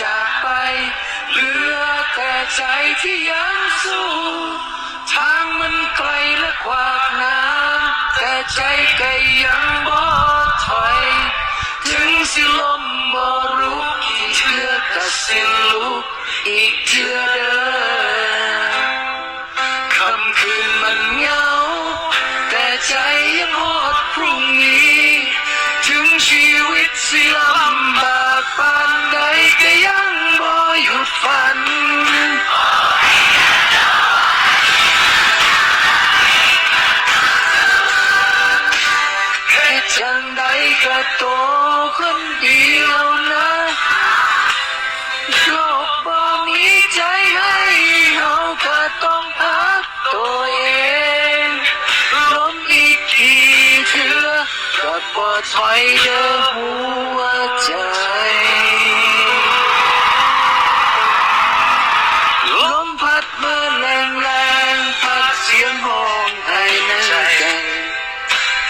จากไปเหลือแต่ใจที่ยังสู้ทางมันไกลและกว้างน้ำแต่ใจก็ยังบ่ถอยถึงสิลมบ่รู้กี่เทื่อก็สิลุกอีกเทื่อเด้อค่ำคืนมันเหงาแต่ใจยังฮอดพรุ่งนี้ถึงชีวิตสิลำบากปานใดก็ยังบ่หยุดฝันจังใดก็โตคนเดียวนะโลกบ่มีใจให้เราก็ต้องพักตัวเองล้มอีกทีเถื่อก็บ่ถอยเด้อหัวใจลมพัดมาแรงๆพัดเสียงห้องให้ในใจ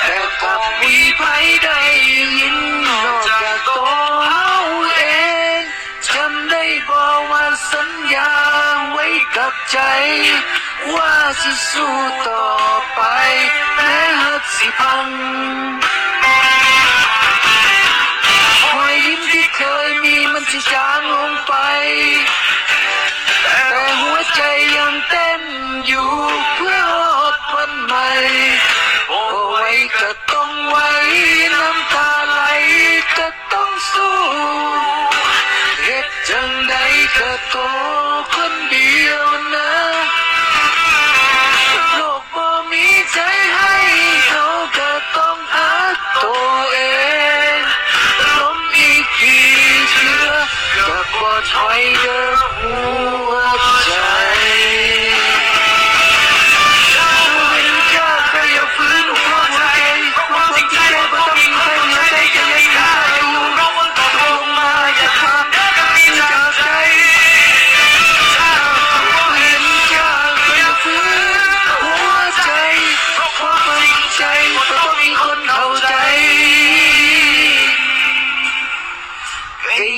แต่กับมีไผได้ยินนอกจากตัวเฮาเองจำได้บอกว่าสัญญาไว้กับใจว่าสิสู้ต่อไปแม้หักสิพังรอยยิ้มที่เคยมีมันสิจางลงไปแต่หัวใจยังเต้นอยู่เพื่อรอดวันใหม่ไว้ก็ต้องไว้น้ำตาไหลก็ต้องสู้เหตุจังใดก็ตัวคนเดียวนะโลกบ่มีใจให้เขาก็ต้องอัดตัวเองล้มอีกกี่เทื่อก็บ่ถอยเด้อหัวใจ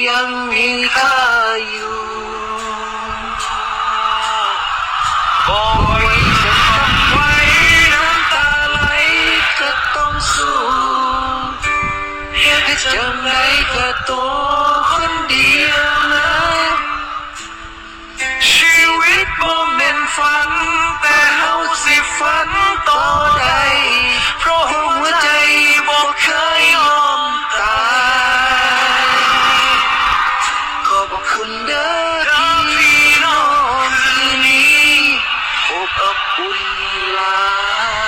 ยังมีค่าอยู่บอกไว้จะต้องไว้น้ำตาไหลก็ต้องสู้เหตุจังใดก็ตัวคนเดียวนะชีวิตบ่แม่นฝันแต่เฮาสิฝันต่อได้เพราะหัวใจบ่เคยยอมตายขอบคุณเด้อพี่น้องคืนนี้อบอุ่นหลาย